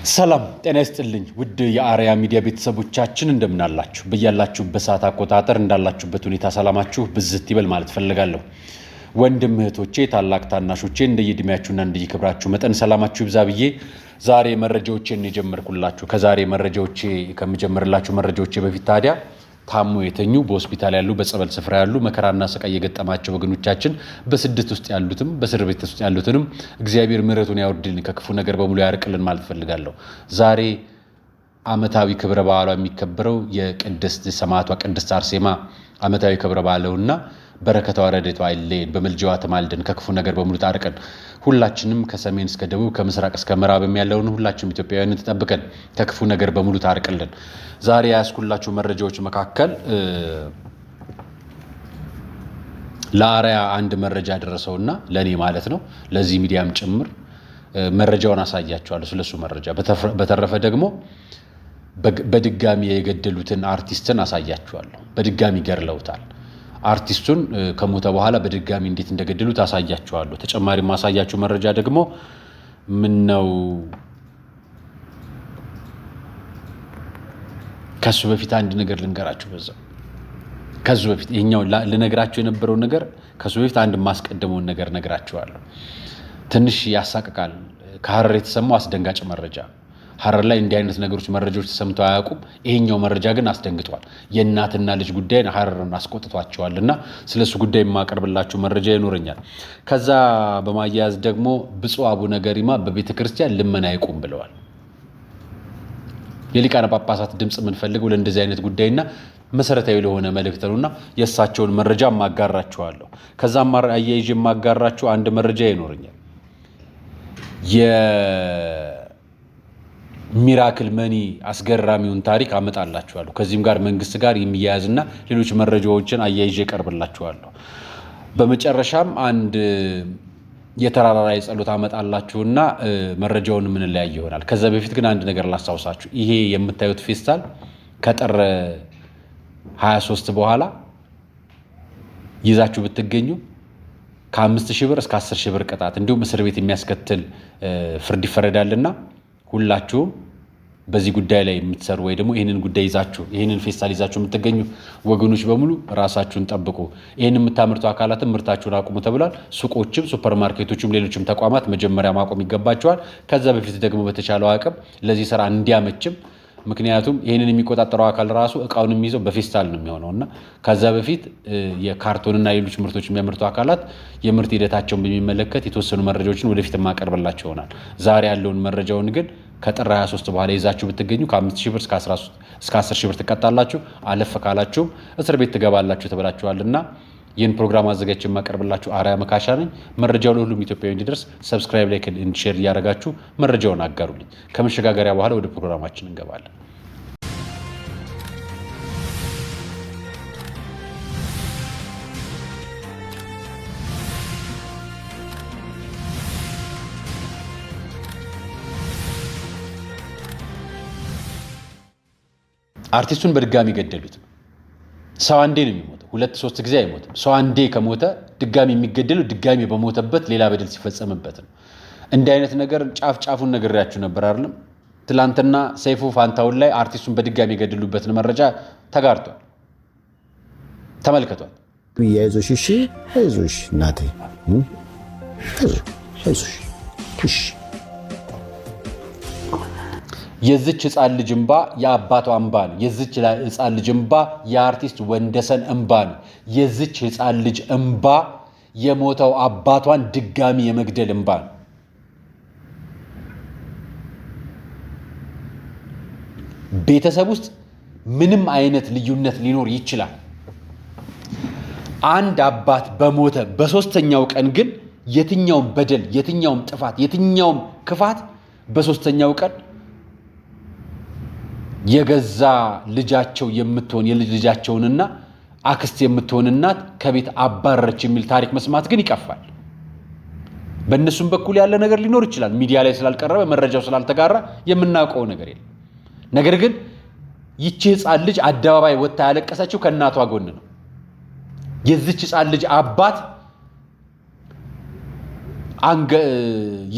ሰላም ጤና ይስጥልኝ ውድ የአርያ ሚዲያ ቤተሰቦቻችን እንደምናላችሁ በእያላችሁበት ሰዓት አቆጣጠር እንዳላችሁበት ሁኔታ ሰላማችሁ ብዝት ይበል ማለት ፈልጋለሁ። ወንድም እህቶቼ ታላቅ ታናሾቼ እንደየእድሜያችሁና እንደየክብራችሁ መጠን ሰላማችሁ ይብዛ ብዬ ዛሬ መረጃዎችን የጀመርኩላችሁ። ከዛሬ መረጃዎቼ ከመጀመርላችሁ መረጃዎቼ በፊት ታዲያ ታሞ የተኙ በሆስፒታል ያሉ በጸበል ስፍራ ያሉ መከራና ስቃይ የገጠማቸው ወገኖቻችን በስደት ውስጥ ያሉትም በእስር ቤት ውስጥ ያሉትንም እግዚአብሔር ምሕረቱን ያወርድልን ከክፉ ነገር በሙሉ ያርቅልን ማለት ፈልጋለሁ። ዛሬ ዓመታዊ ክብረ በዓሏ የሚከበረው የቅድስት ሰማዕቷ ቅድስት አርሴማ ዓመታዊ ክብረ በዓሉና በረከቷ ረድኤቷ አይለየን፣ በመልጃዋ ተማልደን ከክፉ ነገር በሙሉ ታርቀን ሁላችንም ከሰሜን እስከ ደቡብ ከምስራቅ እስከ ምዕራብ ያለውን ሁላችንም ኢትዮጵያውያን ተጠብቀን ከክፉ ነገር በሙሉ ታርቅልን። ዛሬ ያስኩላችሁ መረጃዎች መካከል ለአርያ አንድ መረጃ ደረሰውና ለኔ ማለት ነው ለዚህ ሚዲያም ጭምር መረጃውን አሳያችኋለሁ ስለሱ መረጃ። በተረፈ ደግሞ በድጋሚ የገደሉትን አርቲስትን አሳያችኋለሁ። በድጋሚ ገርለውታል። አርቲስቱን ከሞተ በኋላ በድጋሚ እንዴት እንደገደሉት አሳያችኋለሁ። ተጨማሪ ማሳያችሁ መረጃ ደግሞ ምን ነው ከሱ በፊት አንድ ነገር ልንገራችሁ። በዛው ከሱ በፊት ይሄኛው ልነግራችሁ የነበረው ነገር ከሱ በፊት አንድ ማስቀደመውን ነገር ነግራችኋለሁ። ትንሽ ያሳቅቃል። ከሐረር የተሰማው አስደንጋጭ መረጃ። ሐረር ላይ እንዲህ አይነት ነገሮች መረጃዎች ተሰምተው አያውቁም። ይሄኛው መረጃ ግን አስደንግጧል። የእናትና ልጅ ጉዳይ ሐረርን አስቆጥቷቸዋልና ስለሱ ጉዳይ የማቀርብላችሁ መረጃ ይኖረኛል። ከዛ በማያያዝ ደግሞ ብፁዕ አቡነ ገሪማ በቤተክርስቲያን ልመና ይቁም ብለዋል። የሊቃነ ጳጳሳት ድምጽ የምንፈልገው ለእንደዚህ አይነት ጉዳይና መሰረታዊ ለሆነ መልእክት ነውና የእሳቸውን መረጃ ማጋራችኋለሁ። ከዛም አያይዤ የማጋራችሁ አንድ መረጃ ይኖረኛል። ሚራክል መኒ አስገራሚውን ታሪክ አመጣላችኋለሁ። ከዚህም ጋር መንግስት ጋር የሚያያዝና ሌሎች መረጃዎችን አያይዤ ቀርብላችኋለሁ። በመጨረሻም አንድ የተራራ ላይ ጸሎት አመጣላችሁና መረጃውን ምን ላይ ይሆናል። ከዛ በፊት ግን አንድ ነገር ላስታውሳችሁ። ይሄ የምታዩት ፌስታል ከጥር 23 በኋላ ይዛችሁ ብትገኙ ከ5000 ብር እስከ 10000 ብር ቅጣት እንዲሁም እስር ቤት የሚያስከትል ፍርድ ይፈረዳልና ሁላችሁም በዚህ ጉዳይ ላይ የምትሰሩ ወይ ደግሞ ይህንን ጉዳይ ይዛችሁ ይህንን ፌስታል ይዛችሁ የምትገኙ ወገኖች በሙሉ ራሳችሁን ጠብቁ። ይህን የምታመርቱ አካላትም ምርታችሁን አቁሙ ተብሏል። ሱቆችም፣ ሱፐርማርኬቶችም ሌሎችም ተቋማት መጀመሪያ ማቆም ይገባቸዋል። ከዛ በፊት ደግሞ በተቻለው አቅም ለዚህ ስራ እንዲያመችም፣ ምክንያቱም ይህንን የሚቆጣጠረው አካል ራሱ እቃውን የሚይዘው በፌስታል ነው የሚሆነውና ከዛ በፊት የካርቶንና ሌሎች ምርቶች የሚያመርቱ አካላት የምርት ሂደታቸውን በሚመለከት የተወሰኑ መረጃዎችን ወደፊት ማቀርብላችሁ ይሆናል። ዛሬ ያለውን መረጃውን ግን ከጥር 23 በኋላ ይዛችሁ ብትገኙ ከ5000 ብር እስከ 10000 ብር ትቀጣላችሁ። አለፈ ካላችሁም እስር ቤት ትገባላችሁ ተብላችኋልና ይህን ፕሮግራም አዘጋጅቼ የማቀርብላችሁ አርያ መካሻ ነኝ። መረጃው ለሁሉም ኢትዮጵያዊ እንዲደርስ ሰብስክራይብ፣ ላይክ፣ ሼር እያደረጋችሁ መረጃውን አጋሩልኝ። ከመሸጋገሪያ በኋላ ወደ ፕሮግራማችን እንገባለን። አርቲስቱን በድጋሚ ገደሉት። ሰው አንዴ ነው የሚሞተው፣ 2-3 ጊዜ አይሞትም። ሰው አንዴ ከሞተ ድጋሚ የሚገደለው ድጋሚ በሞተበት ሌላ በደል ሲፈጸምበት ነው። እንዲህ አይነት ነገር ጫፉን ነግሬያችሁ ነበር አይደለም? ትላንትና ሰይፉ ፋንታውን ላይ አርቲስቱን በድጋሚ የገደሉበትን መረጃ ተጋርቷል። ተመልከቷል። አይዞሽ፣ እሺ፣ አይዞሽ እናቴ፣ አይዞሽ፣ እሺ። የዚች ህፃን ልጅ እንባ የአባቷ እንባ ነው። የዚች ህፃን ልጅ እንባ የአርቲስት ወንደሰን እንባ ነው። የዚች ህፃን ልጅ እንባ የሞተው አባቷን ድጋሚ የመግደል እንባ ነው። ቤተሰብ ውስጥ ምንም አይነት ልዩነት ሊኖር ይችላል። አንድ አባት በሞተ በሶስተኛው ቀን ግን የትኛውም በደል፣ የትኛውም ጥፋት፣ የትኛውም ክፋት በሶስተኛው ቀን የገዛ ልጃቸው የምትሆን የልጅ ልጃቸውንና አክስት የምትሆን እናት ከቤት አባረረች የሚል ታሪክ መስማት ግን ይቀፋል። በእነሱም በኩል ያለ ነገር ሊኖር ይችላል። ሚዲያ ላይ ስላልቀረበ መረጃው ስላልተጋራ የምናውቀው ነገር የለም። ነገር ግን ይቺ ህፃን ልጅ አደባባይ ወጥታ ያለቀሰችው ከእናቷ ጎን ነው። የዚች ህፃን ልጅ አባት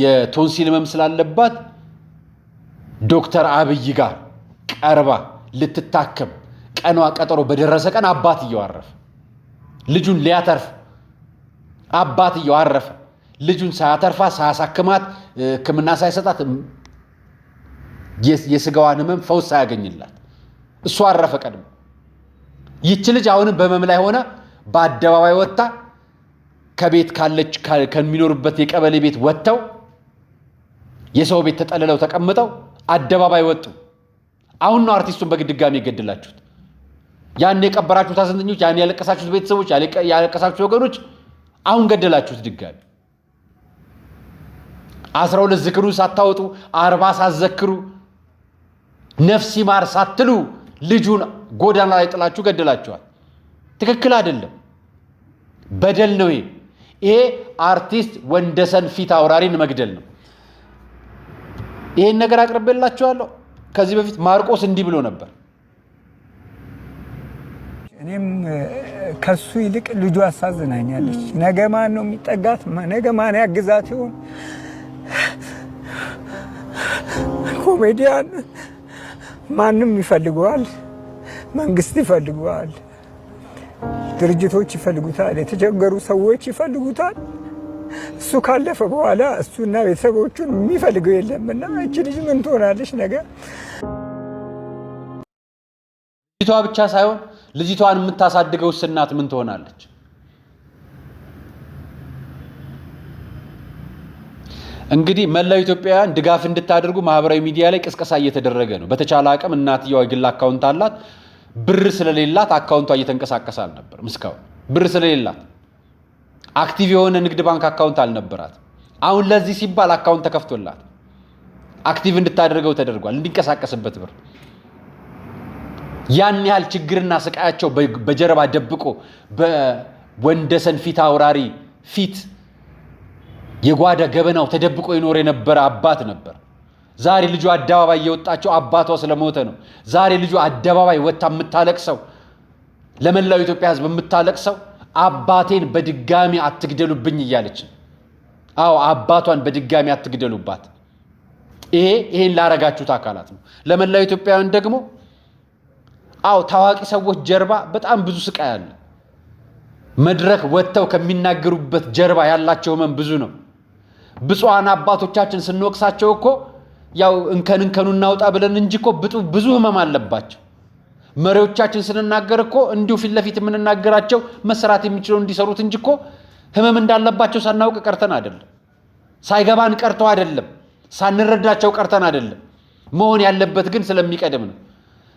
የቶንሲል ህመም ስላለባት ዶክተር አብይ ጋር ቀርባ ልትታከም ቀኗ ቀጠሮ በደረሰ ቀን አባትየው አረፈ። ልጁን ሊያተርፍ አባትየው አረፈ። ልጁን ሳያተርፋ ሳያሳክማት ሕክምና ሳይሰጣት የስጋዋን ህመም ፈውስ ሳያገኝላት እሱ አረፈ ቀድሞ። ይህች ልጅ አሁንም በህመም ላይ ሆነ በአደባባይ ወጣ ከቤት ካለች ከሚኖርበት የቀበሌ ቤት ወጥተው የሰው ቤት ተጠልለው ተቀምጠው አደባባይ ወጡ። አሁን ነው አርቲስቱን በድጋሚ የገደላችሁት። ያን የቀበራችሁት አዘንተኞች፣ ያን ያለቀሳችሁት ቤተሰቦች፣ ያለቀሳችሁት ወገኖች አሁን ገደላችሁት ድጋሚ። 12 ዝክሩን ሳታወጡ 40 ሳትዘክሩ ነፍስ ይማር ሳትሉ ልጁን ጎዳና ላይ ጥላችሁ ገደላችኋል። ትክክል አይደለም፣ በደል ነው ይሄ። አርቲስት ወንደሰን ፊት አውራሪን መግደል ነው። ይሄን ነገር አቅርቤላችኋለሁ። ከዚህ በፊት ማርቆስ እንዲህ ብሎ ነበር። እኔም ከሱ ይልቅ ልጁ አሳዝናኛለች። ነገ ማን ነው የሚጠጋት? ነገ ማን ያግዛት ይሆን? ኮሜዲያን ማንም ይፈልገዋል፣ መንግስት ይፈልገዋል፣ ድርጅቶች ይፈልጉታል፣ የተቸገሩ ሰዎች ይፈልጉታል። እሱ ካለፈ በኋላ እሱና ቤተሰቦቹን የሚፈልገው የለምና እቺ ልጅ ምን ትሆናለች ነገ? ልጅቷ ብቻ ሳይሆን ልጅቷን የምታሳድገው እናት ምን ትሆናለች? እንግዲህ መላው ኢትዮጵያውያን ድጋፍ እንድታደርጉ ማህበራዊ ሚዲያ ላይ ቅስቀሳ እየተደረገ ነው። በተቻለ አቅም እናትየዋ የግል አካውንት አላት። ብር ስለሌላት አካውንቷ እየተንቀሳቀሰ አልነበረም። እስካሁን ብር ስለሌላት አክቲቭ የሆነ ንግድ ባንክ አካውንት አልነበራት። አሁን ለዚህ ሲባል አካውንት ተከፍቶላት አክቲቭ እንድታደርገው ተደርጓል፣ እንዲንቀሳቀስበት ብር። ያን ያህል ችግርና ስቃያቸው በጀርባ ደብቆ በወንደሰን ፊት አውራሪ ፊት የጓዳ ገበናው ተደብቆ ይኖር የነበረ አባት ነበር። ዛሬ ልጁ አደባባይ የወጣቸው አባቷ ስለሞተ ነው። ዛሬ ልጁ አደባባይ ወጣ የምታለቅሰው ለመላው ኢትዮጵያ ሕዝብ የምታለቅሰው አባቴን በድጋሚ አትግደሉብኝ እያለች። አዎ አባቷን በድጋሚ አትግደሉባት። ይሄን ላረጋችሁት አካላት ነው። ለመላው ኢትዮጵያውያን ደግሞ አዎ ታዋቂ ሰዎች ጀርባ በጣም ብዙ ስቃይ አለ። መድረክ ወጥተው ከሚናገሩበት ጀርባ ያላቸው ህመም ብዙ ነው። ብፁዓን አባቶቻችን ስንወቅሳቸው እኮ ያው እንከኑን እናውጣ ብለን እንጂ እኮ ብዙ ህመም አለባቸው። መሪዎቻችን ስንናገር እኮ እንዲሁ ፊት ለፊት የምንናገራቸው መስራት የሚችለው እንዲሰሩት እንጂ እኮ ህመም እንዳለባቸው ሳናውቅ ቀርተን አይደለም፣ ሳይገባን ቀርተው አይደለም፣ ሳንረዳቸው ቀርተን አይደለም። መሆን ያለበት ግን ስለሚቀድም ነው።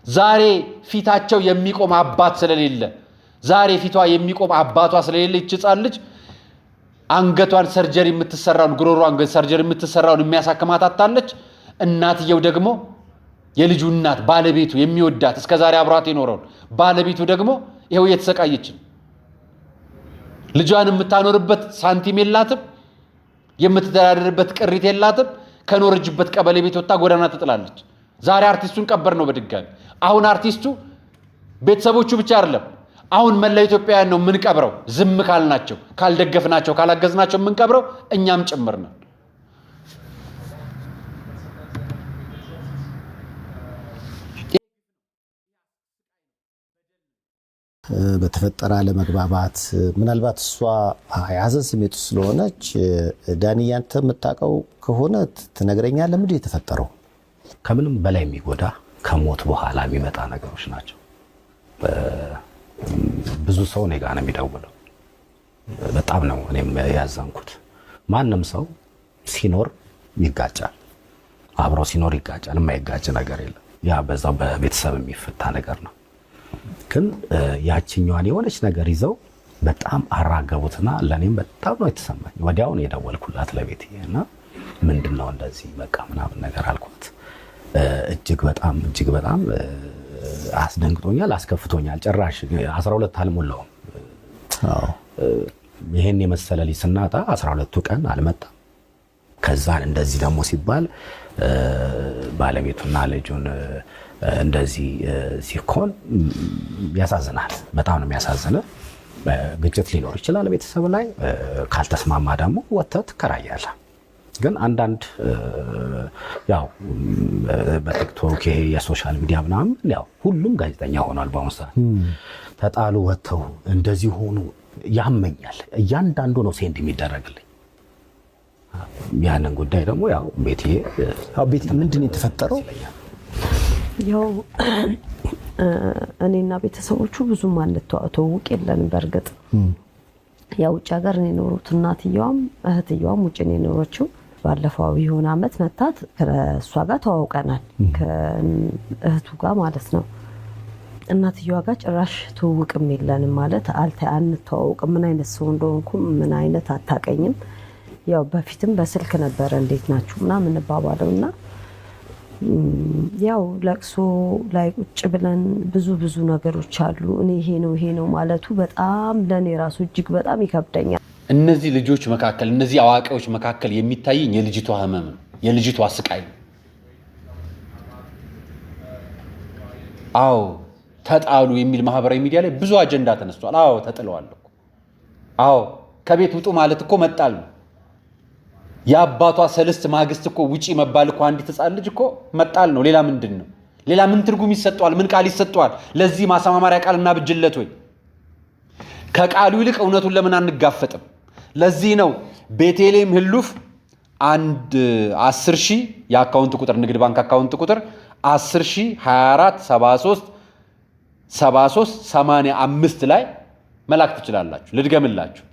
ዛሬ ፊታቸው የሚቆም አባት ስለሌለ፣ ዛሬ ፊቷ የሚቆም አባቷ ስለሌለ ይችጻል ልጅ አንገቷን ሰርጀሪ የምትሰራውን ጉሮሯን ሰርጀሪ የምትሰራውን የሚያሳክማት አጣለች። እናትየው ደግሞ የልጁ እናት ባለቤቱ የሚወዳት እስከዛሬ አብሯት የኖረውን ባለቤቱ ደግሞ ይሄው እየተሰቃየች ነው። ልጇን የምታኖርበት ሳንቲም የላትም፣ የምትተዳደርበት ቅሪት የላትም። ከኖረችበት ቀበሌ ቤት ወጣ ጎዳና ትጥላለች። ዛሬ አርቲስቱን ቀበር ነው በድጋሚ። አሁን አርቲስቱ ቤተሰቦቹ ብቻ አይደለም፣ አሁን መላ ኢትዮጵያውያን ነው የምንቀብረው። ዝም ካልናቸው፣ ካልደገፍናቸው፣ ካላገዝናቸው የምንቀብረው እኛም ጭምር ነው። በተፈጠረ አለመግባባት ምናልባት እሷ የሀዘን ስሜት ስለሆነች ዳኒ አንተ የምታውቀው ከሆነ ትነግረኛለህ። ምንድን የተፈጠረው? ከምንም በላይ የሚጎዳ ከሞት በኋላ የሚመጣ ነገሮች ናቸው። ብዙ ሰው እኔ ጋር ነው የሚደውለው። በጣም ነው እኔም ያዘንኩት። ማንም ሰው ሲኖር ይጋጫል፣ አብሮ ሲኖር ይጋጫል። የማይጋጭ ነገር የለም። ያ በዛው በቤተሰብ የሚፈታ ነገር ነው። ግን ያችኛዋን የሆነች ነገር ይዘው በጣም አራገቡትና ለኔም በጣም ነው የተሰማኝ። ወዲያውን የደወልኩላት ለቤት እና ምንድነው እንደዚህ በቃ ምናምን ነገር አልኳት። እጅግ በጣም አስደንግጦኛል፣ አስከፍቶኛል። ጭራሽ 12 አልሞላውም። ይሄን የመሰለ ልጅ ስናጣ 12ቱ ቀን አልመጣም። ከዛን እንደዚህ ደግሞ ሲባል ባለቤቱና ልጁን እንደዚህ ሲኮን ያሳዝናል። በጣም ነው የሚያሳዝነው። ግጭት ሊኖር ይችላል ቤተሰብ ላይ። ካልተስማማ ደግሞ ወጥተህ ትከራያለህ። ግን አንዳንድ ያው በቲክቶክ ይሄ የሶሻል ሚዲያ ምናምን ያው ሁሉም ጋዜጠኛ ሆኗል በአሁኑ ሰዓት። ተጣሉ ወጥተው እንደዚህ ሆኑ ያመኛል። እያንዳንዱ ነው ሴንድ የሚደረግልኝ። ያንን ጉዳይ ደግሞ ያው ቤቴ ምንድን ነው የተፈጠረው? ያው እኔና ቤተሰቦቹ ብዙም አንተዋወቅ የለንም። በእርግጥ ያው ውጭ ሀገር ነው የኖሩት። እናትየዋም እህትየዋም ውጭ ነው የኖረችው። ባለፈው የሆነ አመት መታት ከእሷ ጋር ተዋውቀናል፣ ከእህቱ ጋር ማለት ነው። እናትየዋ ጋር ጭራሽ ትውውቅም የለንም ማለት አንተዋወቅም። ምን አይነት ሰው እንደሆንኩም ምን አይነት አታቀኝም። ያው በፊትም በስልክ ነበረ እንዴት ናችሁ ምናምን እንባባለውና ያው ለቅሶ ላይ ቁጭ ብለን ብዙ ነገሮች አሉ። እኔ ይሄ ነው ማለቱ በጣም ለኔ ራሱ እጅግ በጣም ይከብደኛል። እነዚህ ልጆች መካከል እነዚህ አዋቂዎች መካከል የሚታየኝ የልጅቷ ህመም ነው፣ የልጅቷ ስቃይ ነው። አዎ ተጣሉ የሚል ማህበራዊ ሚዲያ ላይ ብዙ አጀንዳ ተነስቷል። አዎ ተጥለዋል እኮ። አዎ ከቤት ውጡ ማለት እኮ መጣል ነው። የአባቷ ሰልስት ማግስት እኮ ውጪ መባል እኮ አንዲት ህፃን ልጅ እኮ መጣል ነው። ሌላ ምንድን ነው? ሌላ ምን ትርጉም ይሰጠዋል? ምን ቃል ይሰጠዋል? ለዚህ ማሰማማሪያ ቃል እና ብጅለት ወይ? ከቃሉ ይልቅ እውነቱን ለምን አንጋፈጥም? ለዚህ ነው ቤቴሌም ህሉፍ 10,000 የአካውንት ቁጥር ንግድ ባንክ አካውንት ቁጥር 10,024,73,85 ላይ መላክ ትችላላችሁ። ልድገምላችሁ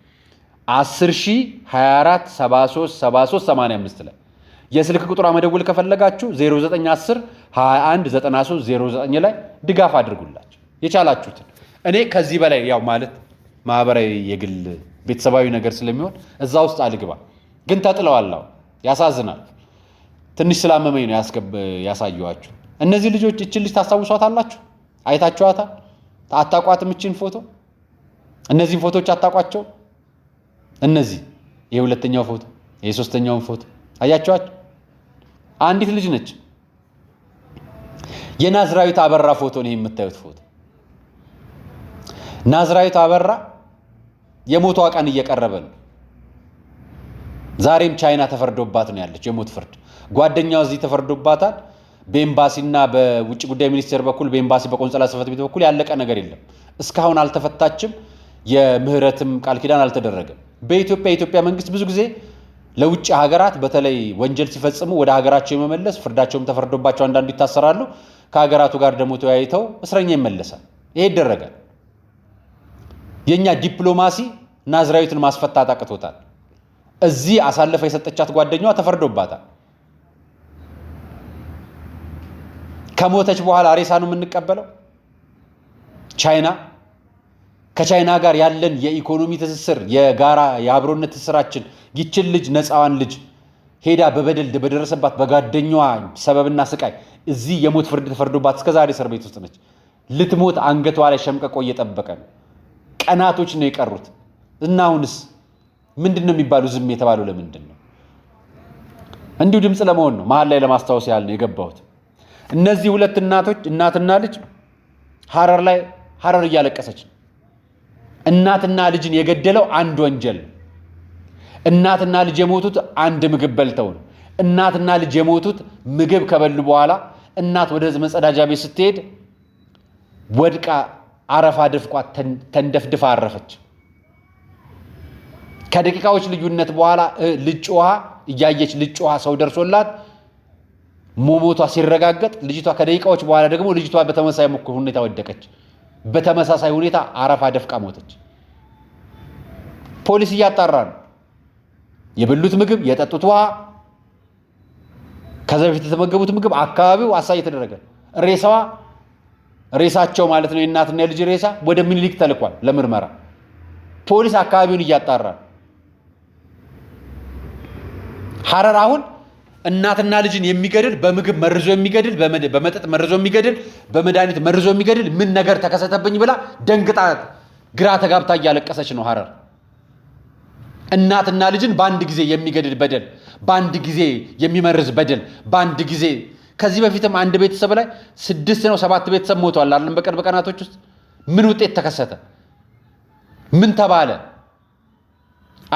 10,024,73,85 ላይ የስልክ ቁጥሯ መደወል ከፈለጋችሁ 0910-219309 ላይ ድጋፍ አድርጉላችሁ የቻላችሁትን። እኔ ከዚህ በላይ ያው ማለት ማህበራዊ የግል ቤተሰባዊ ነገር ስለሚሆን እዛ ውስጥ አልግባ። ግን ተጥለዋል። ያሳዝናል። ትንሽ ስላመመኝ ነው ያሳየኋችሁ። እነዚህ ልጆች እችን ልጅ ታስታውሷታላችሁ? አይታችኋታል? አታቋትም? እችን ፎቶ እነዚህን ፎቶዎች አታቋቸው? እነዚህ የሁለተኛው ፎቶ የሶስተኛውን ፎቶ አያችኋቸው? አንዲት ልጅ ነች። የናዝራዊት አበራ ፎቶ ነው የምታዩት ፎቶ። ናዝራዊት አበራ የሞቷ ቀን እየቀረበ ነው። ዛሬም ቻይና ተፈርዶባት ነው ያለች የሞት ፍርድ። ጓደኛው እዚህ ተፈርዶባታል። በኤምባሲና በውጭ ጉዳይ ሚኒስቴር በኩል በኤምባሲ በቆንጽላ ጽሕፈት ቤት በኩል ያለቀ ነገር የለም። እስካሁን አልተፈታችም። የምህረትም ቃል ኪዳን አልተደረገም። የኢትዮጵያ መንግስት ብዙ ጊዜ ለውጭ ሀገራት በተለይ ወንጀል ሲፈጽሙ ወደ ሀገራቸው የመመለስ ፍርዳቸውም ተፈርዶባቸው አንዳንዱ ይታሰራሉ። ከሀገራቱ ጋር ደግሞ ተወያይተው እስረኛ ይመለሳል። ይሄ ይደረጋል። የኛ ዲፕሎማሲ ናዝራዊትን ማስፈታት አቅቶታል። እዚህ አሳልፈ የሰጠቻት ጓደኛዋ ተፈርዶባታል። ከሞተች በኋላ ሬሳ ነው የምንቀበለው። ቻይና ከቻይና ጋር ያለን የኢኮኖሚ ትስስር የጋራ የአብሮነት ትስስራችን ይችን ልጅ ነፃዋን ልጅ ሄዳ በበደል በደረሰባት በጓደኛዋ ሰበብና ስቃይ እዚህ የሞት ፍርድ ተፈርዶባት እስከዛሬ እስር ቤት ውስጥ ነች። ልትሞት አንገቷ ላይ ሸምቀቆ እየጠበቀ ነው። ቀናቶች ነው የቀሩት እና አሁንስ ምንድን ነው የሚባሉ? ዝም የተባለው ለምንድን ነው? እንዲሁ ድምፅ ለመሆን ነው። መሀል ላይ ለማስታወስ ያህል ነው የገባሁት። እነዚህ ሁለት እናቶች እናትና ልጅ ሀረር እያለቀሰች ነው። እናትና ልጅን የገደለው አንድ ወንጀል ነው። እናትና ልጅ የሞቱት አንድ ምግብ በልተው ነው። እናትና ልጅ የሞቱት ምግብ ከበሉ በኋላ እናት ወደ መጸዳጃ ቤት ስትሄድ ወድቃ አረፋ ደፍቋ ተንደፍድፋ አረፈች። ከደቂቃዎች ልዩነት በኋላ ልጭ ውሃ እያየች ልጭ ውሃ ሰው ደርሶላት ሞሞቷ ሲረጋገጥ ልጅቷ ከደቂቃዎች በኋላ ደግሞ ልጅቷ በተመሳሳይ ሁኔታ ወደቀች። በተመሳሳይ ሁኔታ አረፋ ደፍቃ ሞተች። ፖሊስ እያጣራ ነው። የበሉት ምግብ፣ የጠጡት ውሃ፣ ከዛ በፊት የተመገቡት ምግብ፣ አካባቢው አሳይ የተደረገ ሬሳቸው ማለት ነው የእናትና የልጅ ሬሳ ወደ ምኒልክ ተልኳል ለምርመራ። ፖሊስ አካባቢውን እያጣራ ነው። ሀረር አሁን እናትና ልጅን የሚገድል በምግብ መርዞ የሚገድል በመጠጥ መርዞ የሚገድል በመድኃኒት መርዞ የሚገድል ምን ነገር ተከሰተብኝ ብላ ደንግጣ ግራ ተጋብታ እያለቀሰች ነው ሀረር። እናትና ልጅን በአንድ ጊዜ የሚገድል በደል፣ በአንድ ጊዜ የሚመርዝ በደል፣ በአንድ ጊዜ ከዚህ በፊትም አንድ ቤተሰብ ላይ 6 ነው 7 ቤተሰብ ሞተዋል አይደለም? በቅርብ ቀናቶች ውስጥ ምን ውጤት ተከሰተ? ምን ተባለ?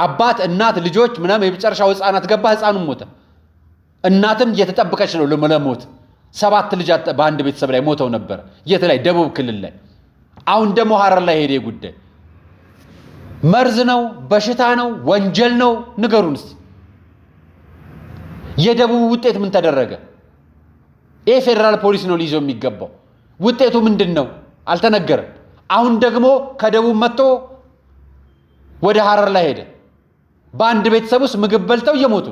አባት እናት ልጆች ምናምን የመጨረሻው ህፃናት ገባ ህፃኑም ሞተ እናትም እየተጠበቀች ነው ለሞት 7 ልጅ በአንድ ቤተሰብ ላይ ሞተው ነበር የት ላይ ደቡብ ክልል ላይ አሁን ደግሞ ሐረር ላይ ሄደ ጉዳይ መርዝ ነው በሽታ ነው ወንጀል ነው ንገሩንስ የደቡብ ውጤት ምን ተደረገ የፌደራል ፖሊስ ነው ሊይዘው የሚገባው ውጤቱ ምንድነው አልተነገረም አሁን ደግሞ ከደቡብ መጥቶ ወደ ሐረር ላይ ሄደ በአንድ ቤተሰብ ውስጥ ምግብ በልተው እየሞቱ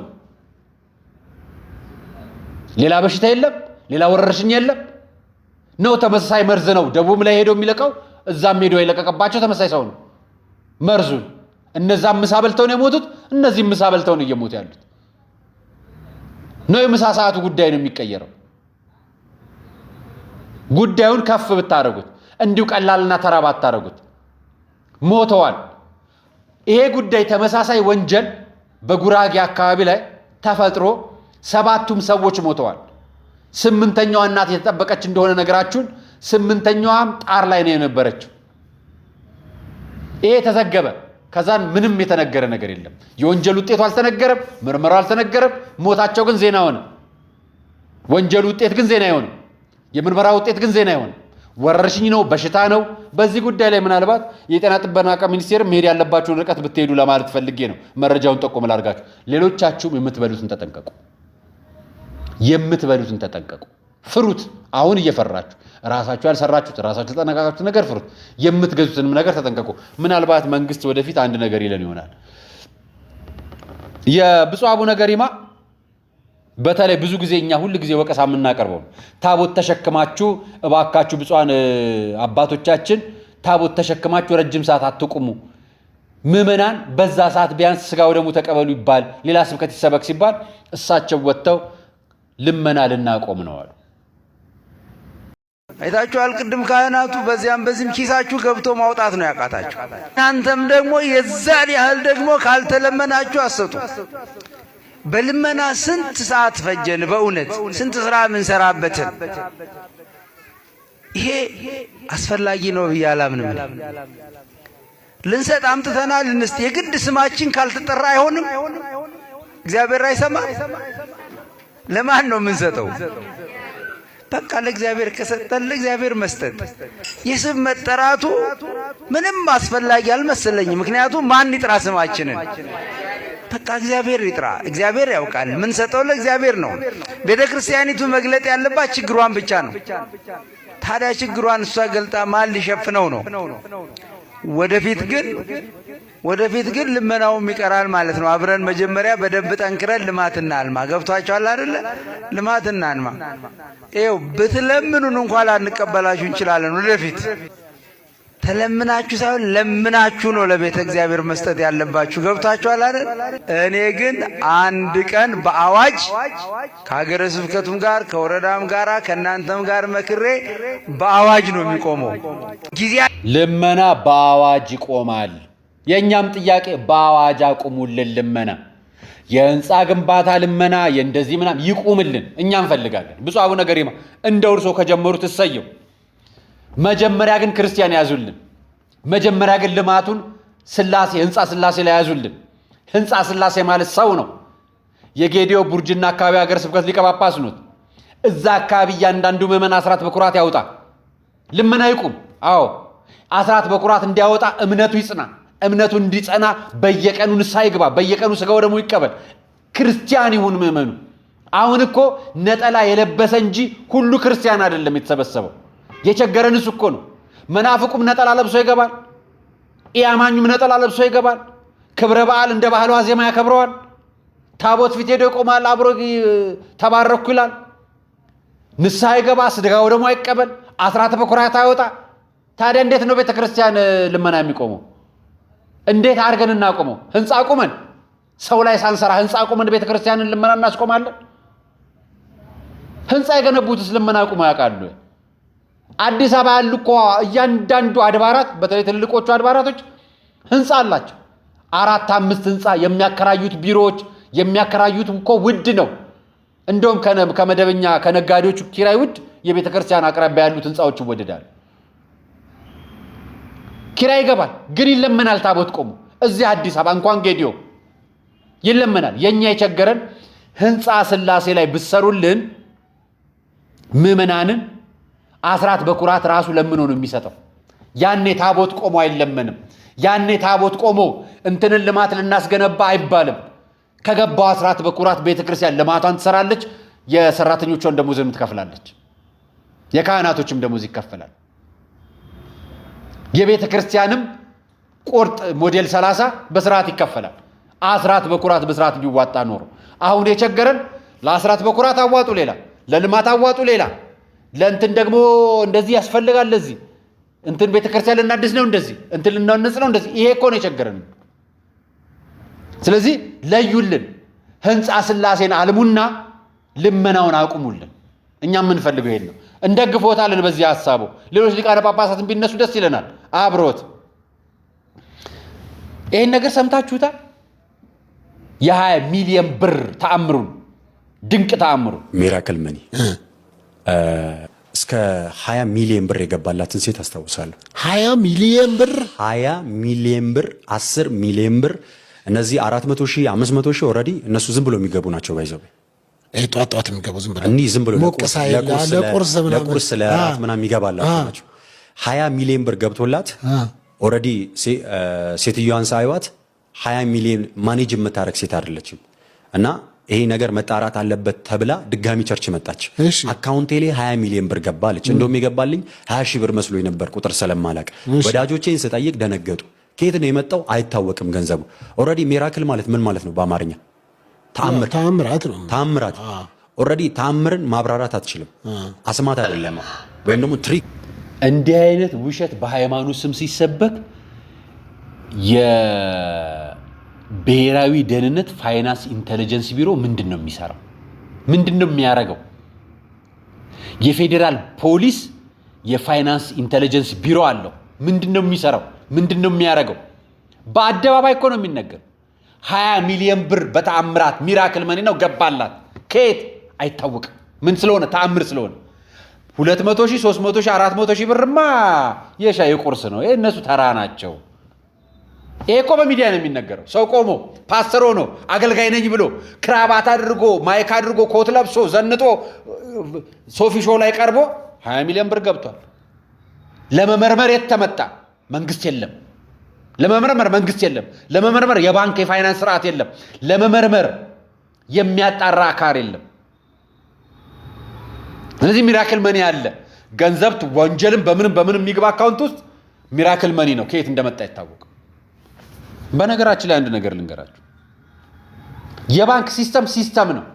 ሌላ በሽታ የለም ሌላ ወረርሽኝ የለም ነው ተመሳሳይ መርዝ ነው ደቡብ ላይ ሄዶ የሚለቀው እዛም ሄዶ የለቀቀባቸው ተመሳሳይ ሰው ነው መርዙን እነዛም ምሳ በልተው ነው የሞቱት እነዚህም ምሳ በልተው ነው እየሞቱ ያሉት ነው የምሳ ሰዓቱ ጉዳይ ነው የሚቀየረው ጉዳዩን ከፍ ብታረጉት እንዲሁ ቀላልና ተራ ባታረጉት ሞተዋል ይሄ ጉዳይ ተመሳሳይ ወንጀል በጉራጌ አካባቢ ላይ ተፈጥሮ 7ቱም ሰዎች ሞተዋል 8ኛዋ እናት የተጠበቀች እንደሆነ ነገራችሁን 8ኛዋም ጣር ላይ ነው የነበረችው ይሄ ተዘገበ ከዛን ምንም የተነገረ ነገር የለም የወንጀል ውጤቱ አልተነገረም ምርመራው አልተነገረም ሞታቸው ግን ዜና ሆነ ወንጀል ውጤት ግን ዜና ይሆን የምርመራ ውጤት ግን ዜና ይሆን ወረርሽኝ ነው በሽታ ነው በዚህ ጉዳይ ላይ ምናልባት የጤና ጥበቃ ሚኒስቴር መሄድ ያለባችሁን ርቀት ብትሄዱ ለማለት ፈልጌ ነው መረጃውን ጠቆም ላርጋችሁ ሌሎቻችሁም የምትበሉትን ተጠንቀቁ ፍሩት አሁን እየፈራችሁ ራሳችሁ ያልሰራችሁት ራሳችሁ ተጠናቀቃችሁት ነገር ፍሩት የምትገዙትንም ነገር ተጠንቀቁ ምናልባት መንግስት ወደፊት አንድ ነገር ይለን ይሆናል የብፁዕ አቡነ ገሪማ በተለይ ብዙ ጊዜ እኛ ሁሉ ጊዜ ወቀሳ የምናቀርበው ታቦት ተሸክማችሁ እባካችሁ ብፁዓን አባቶቻችን ታቦት ተሸክማችሁ ረጅም ሰዓት አትቁሙ ምዕመናን በዛ ሰዓት ቢያንስ ስጋው ደግሞ ተቀበሉ ይባል ሌላ ስብከት ይሰበክ ሲባል እሳቸው ወጥተው ልመና ልናቆም ነው አሉ አይታችኋል ቅድም ካህናቱ በዚያም በዚህም ኪሳችሁ ገብቶ ማውጣት ነው ያቃታችሁ እናንተም ደግሞ የዛን ያህል ደግሞ ካልተለመናችሁ አሰጡ በልመና ስንት ሰዓት ፈጀን በእውነት ስንት ስራ ምን ሰራበትን ይሄ አስፈላጊ ነው ብያላምንም ልንሰጥ አምጥተናል እንስጥ የግድ ስማችን ካልተጠራ አይሆንም እግዚአብሔር አይሰማ ለማን ነው የምንሰጠው በቃ ለእግዚአብሔር ከሰጠን ለእግዚአብሔር መስጠት የስም መጠራቱ ምንም አስፈላጊ አልመሰለኝም ምክንያቱም ማን ይጥራ ስማችንን በቃ እግዚአብሔር ይጥራ እግዚአብሔር ያውቃል ምን ሰጠው ለእግዚአብሔር ነው ቤተክርስቲያኒቱ መግለጥ ያለባት ችግሯን ብቻ ነው ታዲያ ችግሯን እሷ ገልጣ ማን ሊሸፍነው ነው ወደፊት ግን ልመናውም ይቀራል ማለት ነው አብረን መጀመሪያ በደንብ ጠንክረን ልማትና አልማ ገብቷቸዋል አይደለ ልማትና አልማ ይኸው ብትለምኑን እንኳን ላንቀበላችሁ እንችላለን ወደፊት ተለምናችሁ ሳይሆን ለምናችሁ ነው ለቤተ እግዚአብሔር መስጠት ያለባችሁ ገብቷችኋል አይደል እኔ ግን አንድ ቀን በአዋጅ ከሀገረ ስብከቱም ጋር ከወረዳም ጋር ከእናንተም ጋር መክሬ በአዋጅ ነው የሚቆመው ጊዜ ልመና በአዋጅ ይቆማል የኛም ጥያቄ በአዋጅ አቁሙልን ልመና የህንፃ ግንባታ ልመና የእንደዚህ ምናም ይቁምልን እኛ እንፈልጋለን ብፁዕ አቡነ ገሪማ እንደው እርሶ ከጀመሩት እሰየው መጀመሪያ ግን ክርስቲያን ያዙልን መጀመሪያ ግን ልማቱን ስላሴ ህንፃ ስላሴ ላይ ያዙልን ህንፃ ስላሴ ማለት ሰው ነው የጌዲዮ ቡርጅና አካባቢ ሀገረ ስብከት ሊቀ ጳጳስ ነው እዛ አካባቢ እያንዳንዱ ምዕመን አስራት በኩራት ያውጣ ልመና ይቁም አዎ አስራት በኩራት እንዲያወጣ እምነቱ ይጽና እምነቱ እንዲጸና በየቀኑ ንስሐ ይግባ በየቀኑ ስጋው ደግሞ ይቀበል ክርስቲያን ይሁን ምዕመኑ አሁን እኮ ነጠላ የለበሰ እንጂ ሁሉ ክርስቲያን አይደለም የተሰበሰበው የቸገረንስ እኮ ነው መናፍቁም ነጠላ ለብሶ ይገባል ኢያማኙም ነጠላ ለብሶ ይገባል ክብረ በዓል እንደ ባህሉ ዜማ ያከብረዋል ታቦት ፊት ሄዶ ይቆማል አብሮ ተባረኩ ይላል ንስሐ ይገባ ስጋው ደግሞ አይቀበል አስራት በኩራት አይወጣ ታዲያ እንዴት ነው ቤተክርስቲያን ልመና የሚቆመው እንዴት አድርገን እናቆመው ህንፃ አቁመን ሰው ላይ ሳንሰራ ህንፃ አቁመን ቤተክርስቲያንን ልመና እናስቆማለን ህንፃ የገነቡትስ ልመና አቁመው ያውቃሉ አዲስ አበባ ያሉ እኮ እያንዳንዱ አድባራት በተለይ ትልልቆቹ አድባራቶች ህንፃ አላቸው 4-5 ህንፃ የሚያከራዩት ቢሮዎች የሚያከራዩት እኮ ውድ ነው እንደውም ከመደበኛ ከነጋዴዎቹ ኪራይ ውድ የቤተክርስቲያን አቅራቢያ ያሉት ህንፃዎች ይወደዳሉ ኪራይ ይገባል ግን ይለመናል ታቦት ቆሙ እዚህ አዲስ አበባ እንኳን ጌዲዮ ይለመናል። የኛ የቸገረን ህንፃ ስላሴ ላይ ብሰሩልን ምዕመናንን አስራት በኩራት ራሱ ለምኖ ነው የሚሰጠው። ያኔ ታቦት ቆሞ አይለመንም። ያኔ ታቦት ቆሞ እንትንን ልማት ልናስገነባ አይባልም። ከገባው አስራት በኩራት ቤተክርስቲያን ልማቷን ትሰራለች፣ የሰራተኞቿን ደሞዝም ትከፍላለች፣ የካህናቶችም ደሞዝ ይከፈላል። የቤተክርስቲያንም ቁርጥ ሞዴል 30 በስርዓት ይከፈላል። አስራት በኩራት በስርዓት ቢዋጣ ኖሮ አሁን የቸገረን ለአስራት በኩራት አዋጡ ሌላ፣ ለልማት አዋጡ ሌላ፣ ለእንትን ደግሞ እንደዚህ ያስፈልጋል፣ ለዚህ እንትን ቤተክርስቲያን ልናድስ ነው፣ እንደዚህ እንትን ልናነጽ ነው፣ እንደዚህ። ይሄ እኮ ነው የቸገረን። ስለዚህ ለዩልን፣ ህንፃ ስላሴን አልሙና ልመናውን አቁሙልን። እኛ የምንፈልገው ይሄን ነው። እንደግፎታለን በዚህ ሐሳቡ። ሌሎች ሊቃነ ጳጳሳትን ቢነሱ ደስ ይለናል አብሮት። ይሄን ነገር ሰምታችሁታል? የ20 ሚሊዮን ብር ተአምሩን፣ ድንቅ ተአምሩ ሚራክል መኒ እስከ 20 ሚሊዮን ብር የገባላትን ሴት አስታውሳለሁ። 20 ሚሊዮን ብር 20 ሚሊዮን ብር 10 ሚሊዮን ብር እነዚህ 400 ሺህ 500 ሺህ ኦልሬዲ እነሱ ዝም ብሎ የሚገቡ ናቸው። ባይዘው ጧት የሚገቡ ዝም ብሎ እኒህ ዝም ብሎ ለቁርስ ለራት ምናምን የሚገባላቸው ናቸው። 20 ሚሊዮን ብር ገብቶላት ኦልሬዲ ሴትዮዋን ሳይዋት 20 ሚሊዮን ማኔጅ የምታረግ ሴት አይደለችም። እና ይሄ ነገር መጣራት አለበት ተብላ ድጋሚ ቸርች መጣች። አካውንቴ ላይ 20 ሚሊዮን ብር ገባለች። እንደውም የገባልኝ 20 ሺህ ብር መስሎኝ ነበር ቁጥር ስለማላቅ። ወዳጆቼን ስጠይቅ ደነገጡ። ከየት ነው የመጣው አይታወቅም ገንዘቡ። ኦልሬዲ ሚራክል ማለት ምን ማለት ነው በአማርኛ? ተአምራት ነው። ተአምራት ኦልሬዲ ተአምርን ማብራራት አትችልም። አስማት አይደለም ወይም ደግሞ ትሪክ። እንዲህ አይነት ውሸት በሃይማኖት ስም ሲሰበክ የብሔራዊ ደህንነት ፋይናንስ ኢንተለጀንስ ቢሮ ምንድን ነው የሚሰራው? ምንድን ነው የሚያደርገው? የፌዴራል ፖሊስ የፋይናንስ ኢንተለጀንስ ቢሮ አለው። ምንድን ነው የሚሰራው? ምንድን ነው የሚያደርገው? በአደባባይ እኮ ነው የሚነገር። 20 ሚሊዮን ብር በተአምራት ሚራክል መኒ ነው ገባላት። ከየት አይታወቅም። ምን ስለሆነ? ተአምር ስለሆነ። 200 ሺህ 300 ሺህ 400 ሺህ ብርማ የሻይ ቁርስ ነው። ይሄ እነሱ ተራ ናቸው። ይሄ እኮ በሚዲያ ነው የሚነገረው። ሰው ቆሞ ፓስተር ሆኖ አገልጋይ ነኝ ብሎ ክራባት አድርጎ ማይክ አድርጎ ኮት ለብሶ ዘንጦ ሶፊ ሾው ላይ ቀርቦ 20 ሚሊዮን ብር ገብቷል። ለመመርመር የተመጣ መንግስት የለም። ለመመርመር መንግስት የለም። ለመመርመር የባንክ የፋይናንስ ስርዓት የለም። ለመመርመር የሚያጣራ አካል የለም። ስለዚህ ሚራክል መኒ አለ። ገንዘብ ወንጀልም በምንም የሚገባ አካውንት ውስጥ ሚራክል መኒ ነው። ከየት እንደመጣ አይታወቅም። በነገራችን ላይ አንድ ነገር ልንገራችሁ። የባንክ ሲስተም ነው።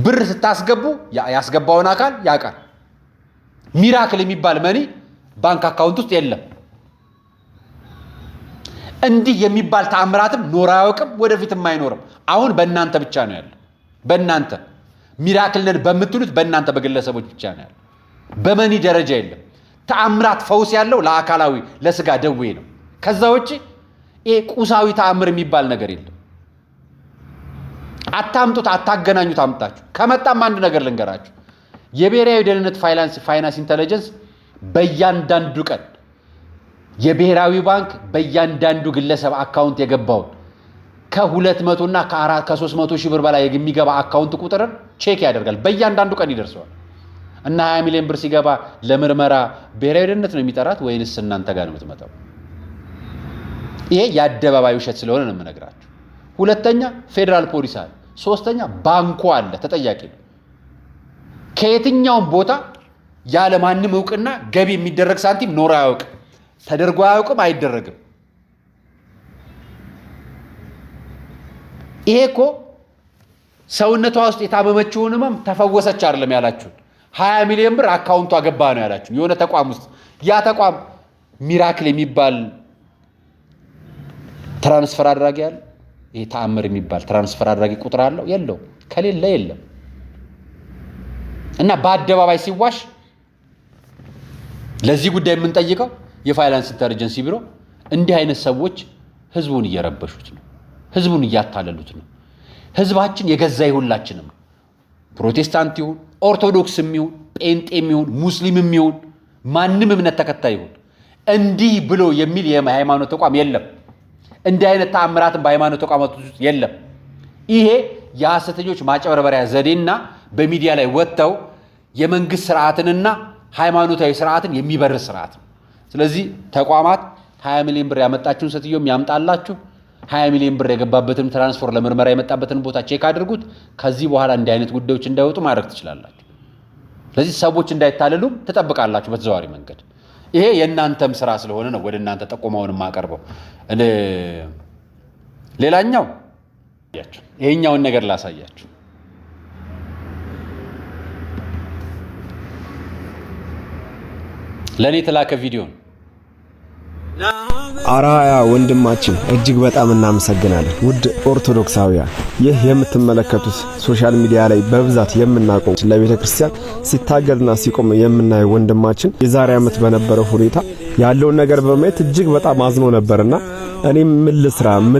ብር ስታስገቡ ያስገባውን አካል ያውቃል። ሚራክል የሚባል መኒ ባንክ አካውንት ውስጥ የለም። እንዲህ የሚባል ተአምራትም ኖር አያውቅም፣ ወደፊትም አይኖርም። አሁን በእናንተ ብቻ ነው ያለው። በእናንተ ሚራክል ነን በምትሉት በእናንተ በግለሰቦች ብቻ ነው ያለው። በመኒ ደረጃ የለም። ተአምራት ፈውስ ያለው ለአካላዊ ለስጋ ደዌ ነው። ከዛ ውጪ ይሄ ቁሳዊ ተአምር የሚባል ነገር የለም። አታምጡት፣ አታገናኙት። አምጣችሁ ከመጣም አንድ ነገር ልንገራችሁ። የብሔራዊ ደህንነት ፋይናንስ ኢንተለጀንስ በእያንዳንዱ ቀን የብሔራዊ ባንክ በእያንዳንዱ ግለሰብ አካውንት የገባውን ከ200 እና ከ300 ሺህ ብር በላይ የሚገባ አካውንት ቁጥርን ቼክ ያደርጋል። በእያንዳንዱ ቀን ይደርሰዋል። እና 20 ሚሊዮን ብር ሲገባ ለምርመራ ብሔራዊ ደህንነት ነው የሚጠራት ወይንስ እናንተ ጋር ነው የምትመጣው? ይሄ የአደባባይ ውሸት ስለሆነ ነው የምነግራችሁ። ሁለተኛ ፌዴራል ፖሊስ አለ። ሶስተኛ ባንኩ አለ፣ ተጠያቂ ነው። ከየትኛውም ቦታ ያለ ማንም እውቅና ገቢ የሚደረግ ሳንቲም ኖሮ አያውቅም፣ ተደርጎ አያውቅም፣ አይደረግም። ይሄ እኮ ሰውነቷ ውስጥ የታመመችውን ህመም ተፈወሰች አይደለም ያላችሁን። 20 ሚሊዮን ብር አካውንቷ ገባ ነው ያላችሁን የሆነ ተቋም ውስጥ። ያ ተቋም ሚራክል የሚባል ትራንስፈር አድራጊ አለ? ይሄ ተአምር የሚባል ትራንስፈር አድራጊ ቁጥር አለው? የለው። ከሌለ የለም። እና በአደባባይ ሲዋሽ ለዚህ ጉዳይ የምንጠይቀው የፋይናንስ ኢንተለጀንስ ቢሮ እንዲህ አይነት ሰዎች ህዝቡን እየረበሹት ነው፣ ህዝቡን እያታለሉት ነው። ህዝባችን የገዛ ይሁላችንም ፕሮቴስታንት ይሁን ኦርቶዶክስም ይሁን ጴንጤም ይሁን ሙስሊምም ይሁን ማንም እምነት ተከታይ ይሁን እንዲህ ብሎ የሚል የሃይማኖት ተቋም የለም። እንዲህ አይነት ተአምራትን በሃይማኖት ተቋማት ውስጥ የለም። ይሄ የሐሰተኞች ማጨበርበሪያ ዘዴና በሚዲያ ላይ ወጥተው የመንግስት ስርዓትንና ሃይማኖታዊ ስርዓትን የሚበርስ ስርዓት ነው። ስለዚህ ተቋማት 20 ሚሊዮን ብር ያመጣችሁን ሴትዮም ያምጣላችሁ። 20 ሚሊዮን ብር የገባበትን ትራንስፈር ለምርመራ የመጣበትን ቦታ ቼክ አድርጉት። ከዚህ በኋላ እንዲህ አይነት ጉዳዮች እንዳይወጡ ማድረግ ትችላላችሁ። ስለዚህ ሰዎች እንዳይታለሉም ትጠብቃላችሁ በተዘዋዋሪ መንገድ። ይሄ የእናንተም ስራ ስለሆነ ነው ወደ እናንተ ጠቆማውን ማቀርበው። ሌላኛው ይሄኛውን ነገር ላሳያችሁ። ለኔ የተላከ ቪዲዮ ነው። አራያ ወንድማችን እጅግ በጣም እናመሰግናለን። ውድ ኦርቶዶክሳውያን ይህ የምትመለከቱት ሶሻል ሚዲያ ላይ በብዛት የምናውቀው ለቤተ ክርስቲያን ሲታገልና ሲቆም የምናየው ወንድማችን የዛሬ ዓመት በነበረው ሁኔታ ያለውን ነገር በማየት እጅግ በጣም አዝኖ ነበርና እኔም ምን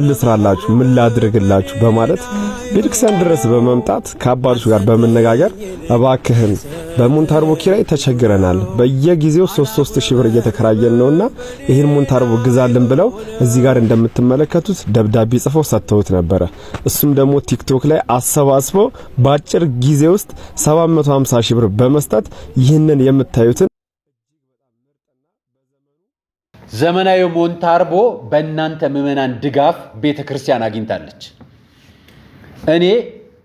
ልስራላችሁ ምን ላድርግላችሁ በማለት ቤተክርስቲያን ድረስ በመምጣት ከአባቶች ጋር በመነጋገር እባክህን በሞንታርቦ ኪራይ ተቸግረናል፣ በየጊዜው 3 ሺህ ብር እየተከራየን ነውና ይሄን ሞንታርቦ ግዛልን ብለው እዚህ ጋር እንደምትመለከቱት ደብዳቤ ጽፈው ሰጥተውት ነበረ። እሱም ደግሞ ቲክቶክ ላይ አሰባስበው በአጭር ጊዜ ውስጥ 750 ሺህ ብር በመስጠት ይህንን የምታዩትን ዘመናዊ ሞንታርቦ በእናንተ ምዕመናን ድጋፍ ቤተክርስቲያን አግኝታለች። እኔ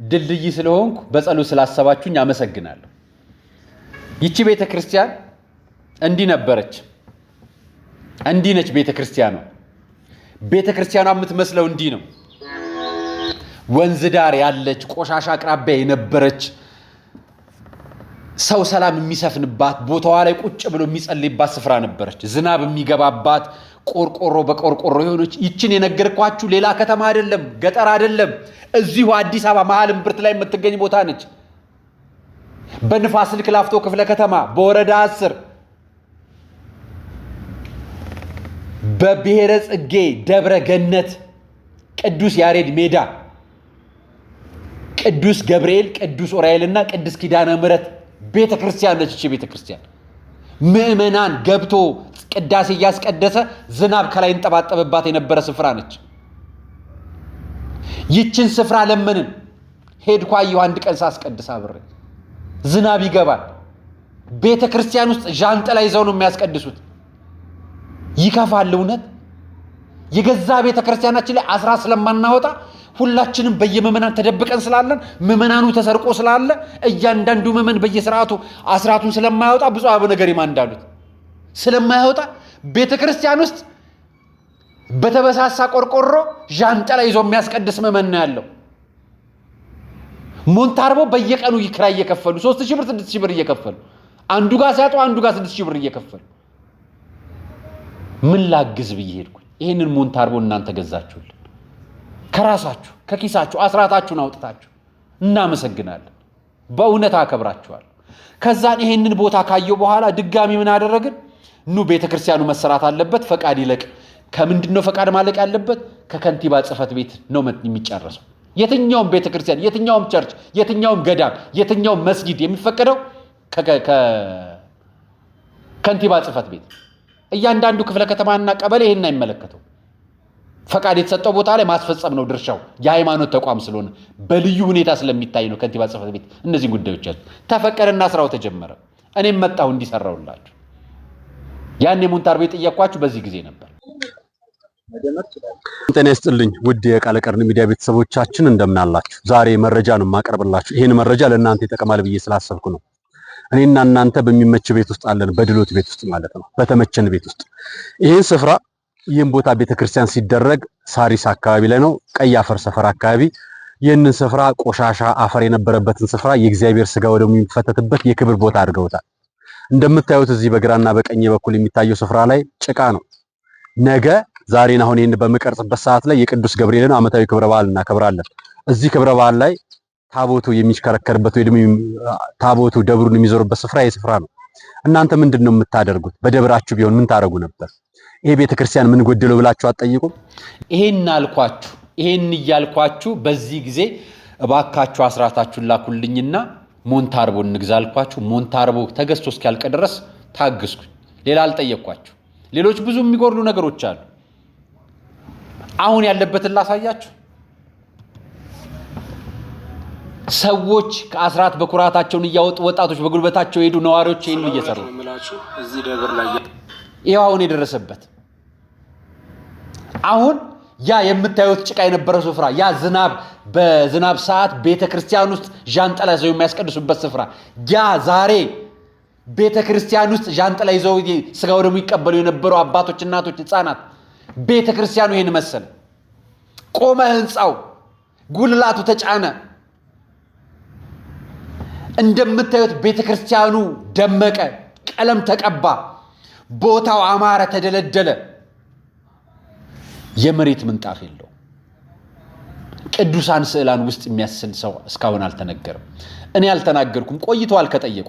ድልድይ ስለሆንኩ በጸሎት ስላሰባችሁኝ አመሰግናለሁ። ይቺ ቤተክርስቲያን እንዲህ ነበረች፣ እንዲህ ነች ቤተክርስቲያኗ። ቤተክርስቲያኗ የምትመስለው እንዲህ ነው። ወንዝ ዳር ያለች ቆሻሻ አቅራቢያ የነበረች ሰው ሰላም የሚሰፍንባት ቦታዋ ላይ ቁጭ ብሎ የሚጸልይባት ስፍራ ነበረች። ዝናብ የሚገባባት ቆርቆሮ በቆርቆሮ የሆነች ይችን የነገርኳችሁ ሌላ ከተማ አይደለም፣ ገጠር አይደለም፣ እዚሁ አዲስ አበባ መሀል እምብርት ላይ የምትገኝ ቦታ ነች። በንፋስ ስልክ ላፍቶ ክፍለ ከተማ በወረዳ 10 በብሔረ ጽጌ ደብረ ገነት ቅዱስ ያሬድ ሜዳ ቅዱስ ገብርኤል ቅዱስ ኡራኤልና ቅዱስ ኪዳነ ምሕረት ቤተክርስቲያን ነች። እቺ ቤተክርስቲያን ምዕመናን ገብቶ ቅዳሴ እያስቀደሰ ዝናብ ከላይ እንጠባጠብባት የነበረ ስፍራ ነች። ይችን ስፍራ ለምንን ሄድኳ አየሁ አንድ ቀን ሳስቀድስ አብሬ ዝናብ ይገባል። ቤተክርስቲያን ውስጥ ዣንጥላ ይዘው ነው የሚያስቀድሱት። ይከፋል እውነት። የገዛ ቤተክርስቲያናችን ላይ አስራት ስለማናወጣ ሁላችንም በየመመናን ተደብቀን ስላለን መመናኑ ተሰርቆ ስላለ እያንዳንዱ መመን በየስርዓቱ አስራቱን ስለማያወጣ ብፁዕ አቡነ ገሪማ እንዳሉት ስለማያወጣ ቤተክርስቲያን ውስጥ በተበሳሳ ቆርቆሮ ዣንጥላ ይዞ የሚያስቀድስ መመን ነው ያለው። ሞንታርቦ በየቀኑ ይክራይ እየከፈሉ 3000 ብር 6000 ብር እየከፈሉ አንዱ ጋር ሲያጡ አንዱ ጋር 6000 ብር እየከፈሉ ምን ላግዝ ብዬ ሄድኩኝ። ይሄንን ሞንታርቦ እናንተ ገዛችሁልን ከራሳችሁ ከኪሳችሁ አስራታችሁን አውጥታችሁ እናመሰግናለን። በእውነት አከብራችኋለሁ። ከዛን ይሄንን ቦታ ካየው በኋላ ድጋሚ ምን አደረግን? ኑ ቤተክርስቲያኑ መሰራት አለበት፣ ፈቃድ ይለቅ። ከምንድነው ፈቃድ ማለቅ ያለበት? ከከንቲባ ጽሕፈት ቤት ነው የሚጨረሰው። የትኛውም ቤተክርስቲያን፣ የትኛውም ቸርች፣ የትኛውም ገዳም፣ የትኛውም መስጊድ የሚፈቀደው ከከንቲባ ጽሕፈት ቤት። እያንዳንዱ ክፍለ ከተማና ቀበሌ ይሄን አይመለከተው። ፈቃድ የተሰጠው ቦታ ላይ ማስፈጸም ነው ድርሻው። የሃይማኖት ተቋም ስለሆነ በልዩ ሁኔታ ስለሚታይ ነው ከንቲባ ጽሕፈት ቤት እነዚህ ጉዳዮች ተፈቀደና ስራው ተጀመረ። እኔም መጣሁ እንዲሰራውላችሁ። ያን ሞንታርቦ የጠየኳችሁ በዚህ ጊዜ ነበር። ጤና ይስጥልኝ ውድ የቃለ ቀርን ሚዲያ ቤተሰቦቻችን እንደምን አላችሁ? ዛሬ መረጃ ነው የማቀርብላችሁ። ይሄን መረጃ ለእናንተ ይጠቅማል ብዬ ስላሰብኩ ነው። እኔና እናንተ በሚመች ቤት ውስጥ አለን፣ በድሎት ቤት ውስጥ ማለት ነው፣ በተመቸን ቤት ውስጥ ይህን ስፍራ ይህን ቦታ ቤተክርስቲያን ሲደረግ ሳሪስ አካባቢ ላይ ነው፣ ቀይ አፈር ሰፈር አካባቢ። ይህንን ስፍራ ቆሻሻ አፈር የነበረበትን ስፍራ የእግዚአብሔር ስጋ ወደሙ የሚፈተትበት የክብር ቦታ አድርገውታል። እንደምታዩት እዚህ በግራና በቀኝ በኩል የሚታየው ስፍራ ላይ ጭቃ ነው። ነገ ዛሬን አሁን ይህን በመቀርጽበት ሰዓት ላይ የቅዱስ ገብርኤልን ዓመታዊ ክብረ በዓል እናከብራለን። እዚህ ክብረ በዓል ላይ ታቦቱ የሚሽከረከርበት ወይ ደግሞ ታቦቱ ደብሩን የሚዞርበት ስፍራ ይህ ስፍራ ነው። እናንተ ምንድነው የምታደርጉት? በደብራችሁ ቢሆን ምን ታደርጉ ነበር? ይሄ ቤተክርስቲያን ምን ጎደለው ብላችሁ አትጠይቁም? ይሄን አልኳችሁ፣ ይሄን እያልኳችሁ በዚህ ጊዜ እባካችሁ አስራታችሁን ላኩልኝና ሞንታርቦ እንግዛ አልኳችሁ። ሞንታርቦ ተገዝቶ እስኪያልቅ ድረስ ታግስኩኝ። ሌላ አልጠየቅኳችሁ። ሌሎች ብዙ የሚጎርሉ ነገሮች አሉ። አሁን ያለበትን ላሳያችሁ። ሰዎች ከአስራት በኩራታቸውን እያወጡ ወጣቶች በጉልበታቸው ሄዱ፣ ነዋሪዎች ይሄን እየሰሩ ይሄው አሁን የደረሰበት አሁን ያ የምታዩት ጭቃ የነበረው ስፍራ ያ ዝናብ በዝናብ ሰዓት ቤተክርስቲያን ውስጥ ዣንጥላ ይዘው የሚያስቀድሱበት ስፍራ ያ ዛሬ ቤተክርስቲያን ውስጥ ዣንጥላ ይዘው ስጋው ደግሞ ይቀበሉ የነበሩ አባቶች፣ እናቶች፣ ህፃናት ቤተክርስቲያኑ ይሄን መሰለ። ቆመ ህንጻው፣ ጉልላቱ ተጫነ። እንደምታዩት ቤተክርስቲያኑ ደመቀ፣ ቀለም ተቀባ፣ ቦታው አማረ፣ ተደለደለ። የመሬት ምንጣፍ የለው። ቅዱሳን ስዕላን ውስጥ የሚያስል ሰው እስካሁን አልተነገረም። እኔ አልተናገርኩም፣ ቆይተዋል ከጠየቁ።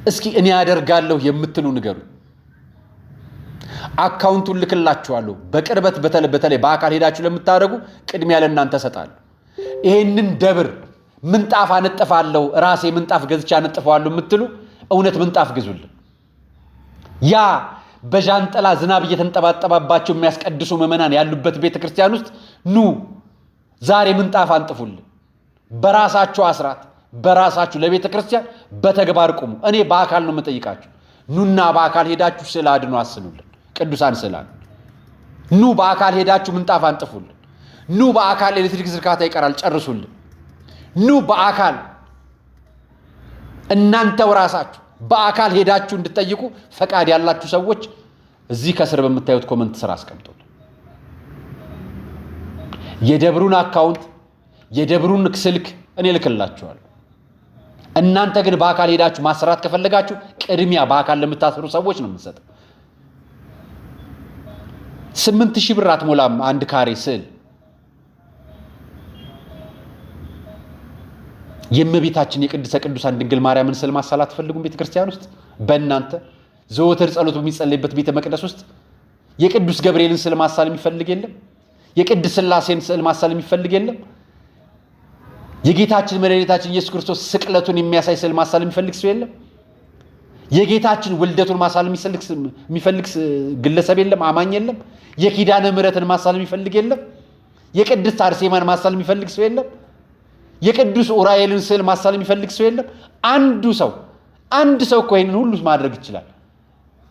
እስኪ እኔ ያደርጋለሁ የምትሉ ንገሩ። አካውንቱን ልክላችኋለሁ። በቅርበት በተለይ በአካል ሄዳችሁ ለምታደርጉ ቅድሚያ ለእናንተ እሰጣለሁ። ይሄንን ደብር ምንጣፍ አነጥፋለሁ፣ ራሴ ምንጣፍ ገዝቻ አነጥፈዋለሁ የምትሉ እውነት ምንጣፍ ግዙልን። ያ በዣንጥላ ዝናብ እየተንጠባጠባባቸው የሚያስቀድሱ ምዕመናን ያሉበት ቤተክርስቲያን ውስጥ ኑ ዛሬ ምንጣፍ አንጥፉልን። በራሳችሁ አስራት በራሳችሁ ለቤተክርስቲያን በተግባር ቁሙ። እኔ በአካል ነው የምጠይቃችሁ። ኑና በአካል ሄዳችሁ ስዕል አድኖ አስኑልን። ቅዱሳን ስዕላን ኑ በአካል ሄዳችሁ ምንጣፍ አንጥፉልን። ኑ በአካል ኤሌክትሪክ ዝርጋታ ይቀራል ጨርሱልን። ኑ በአካል እናንተው ራሳችሁ በአካል ሄዳችሁ እንድትጠይቁ ፈቃድ ያላችሁ ሰዎች እዚህ ከስር በምታዩት ኮሜንት ስራ አስቀምጡልን። የደብሩን አካውንት የደብሩን ስልክ እኔ ልክላችኋለሁ። እናንተ ግን በአካል ሄዳችሁ ማሰራት ከፈለጋችሁ ቅድሚያ በአካል ለምታሰሩ ሰዎች ነው የምንሰጠው። 8000 ብር አትሞላም አንድ ካሬ ስዕል። የእመቤታችን የቅድስተ ቅዱሳን ድንግል ማርያምን ስዕል ማሳላት ፈልጉም ቤተክርስቲያን ውስጥ በእናንተ ዘወትር ጸሎት በሚጸለይበት ቤተ መቅደስ ውስጥ የቅዱስ ገብርኤልን ስዕል ማሳል የሚፈልግ የለም። የቅድስት ሥላሴን ስዕል ማሳል የሚፈልግ የለም። የጌታችን መድኃኒታችን ኢየሱስ ክርስቶስ ስቅለቱን የሚያሳይ ስዕል ማሳል የሚፈልግ ሰው የለም። የጌታችን ውልደቱን ማሳል የሚፈልግ ግለሰብ የለም፣ አማኝ የለም። የኪዳነ ምሕረትን ማሳል የሚፈልግ የለም። የቅድስት አርሴማን ማሳል የሚፈልግ ሰው የለም። የቅዱስ ኡራኤልን ስዕል ማሳል የሚፈልግ ሰው የለም። አንድ ሰው እኮ ይሄንን ሁሉ ማድረግ ይችላል።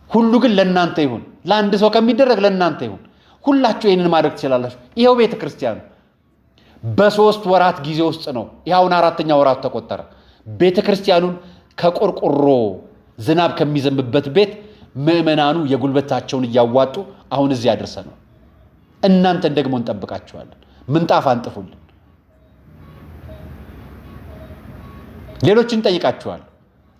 ሁሉ ግን ለእናንተ ይሁን። ለአንድ ሰው ከሚደረግ ለእናንተ ይሁን። ሁላችሁ ይሄንን ማድረግ ትችላላችሁ። ይሄው ቤተክርስቲያኑ በ3 ወራት ጊዜ ውስጥ ነው። ይኸውን 4ኛ ወራቱ ተቆጠረ። ቤተክርስቲያኑን ከቆርቆሮ ዝናብ ከሚዘንብበት ቤት ምዕመናኑ የጉልበታቸውን እያዋጡ አሁን እዚህ ያደርሰናል። እናንተን ደግሞ እንጠብቃችኋለን። ምንጣፍ አንጥፉልን። ሌሎችን ጠይቃችኋለሁ።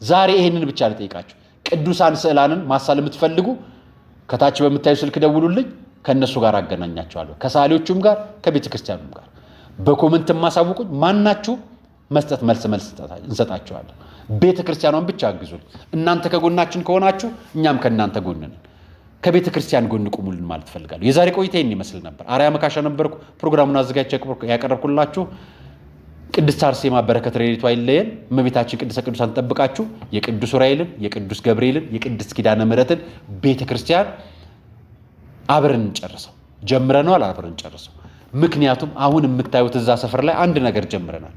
ዛሬ ይሄንን ብቻ ልጠይቃችሁ። ቅዱሳን ስዕላንን ማሳል የምትፈልጉ ከታች በምታዩ ስልክ ደውሉልኝ፣ ከነሱ ጋር አገናኛችኋለሁ። ከሳሌዎቹም ጋር ከቤተ ክርስቲያኑም ጋር በኮሜንት ማሳውቁኝ። ማናችሁ መስጠት መልስ እንሰጣችኋለን። ቤተ ክርስቲያኗን ብቻ አግዙልኝ። እናንተ ከጎናችን ከሆናችሁ እኛም ከእናንተ ጎን ነን። ከቤተ ክርስቲያን ጎን ቁሙልን ማለት ፈልጋለሁ። የዛሬ ቆይታ ይህን ይመስል ነበር። አርያ መካሻ ነበርኩ። ፕሮግራሙን አዘጋጅቼ ያቀረብኩላችሁ ቅድስት አርሴማ በረከት ረድኤቷ አይለየን። እመቤታችን ቅድስተ ቅዱሳን ተጠብቃችሁ የቅዱስ ኡራኤልን፣ የቅዱስ ገብርኤልን፣ የቅድስት ኪዳነ ምሕረትን ቤተክርስቲያን አብረን እንጨርሰው። ጀምረናል፣ አብረን እንጨርሰው። ምክንያቱም አሁን የምታዩት እዛ ሰፈር ላይ አንድ ነገር ጀምረናል።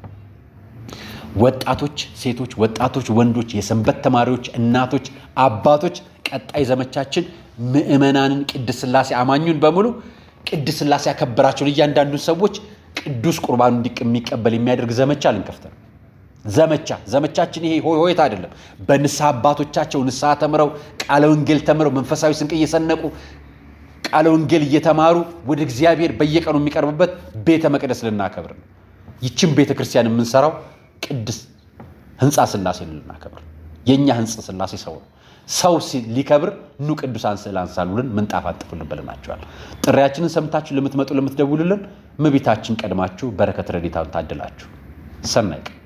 ወጣቶች፣ ሴቶች፣ ወጣቶች፣ ወንዶች፣ የሰንበት ተማሪዎች፣ እናቶች፣ አባቶች ቀጣይ ዘመቻችን ምእመናንን ቅድስት ሥላሴ አማኙን በሙሉ ቅድስት ሥላሴ ያከበራቸውን እያንዳንዱን ሰዎች ቅዱስ ቁርባኑ የሚቀበል የሚያደርግ ዘመቻ ልንከፍት ነው። ዘመቻችን ይሄ ሆይታ አይደለም። በንስሐ አባቶቻቸው ንስሐ ተምረው ቃለ ወንጌል ተምረው መንፈሳዊ ስንቅ እየሰነቁ ቃለ ወንጌል እየተማሩ ወደ እግዚአብሔር በየቀኑ የሚቀርቡበት ቤተ መቅደስ ልናከብር ነው። ይችን ቤተ ክርስቲያን የምንሰራው ቅድስት ህንፃ ሥላሴ ልናከብር። የኛ ህንፃ ሥላሴ ሰው ነው። ሰው ሊከብር ኑ ቅዱሳን ስዕል አንሳሉልን፣ ምንጣፍ አንጥፉልን ብለናችኋል። ጥሪያችንን ሰምታችሁ ለምትመጡ ለምትደውሉልን እመቤታችን ቀድማችሁ በረከት ረድኤቷን ታድላችሁ። ሰናይ ቀን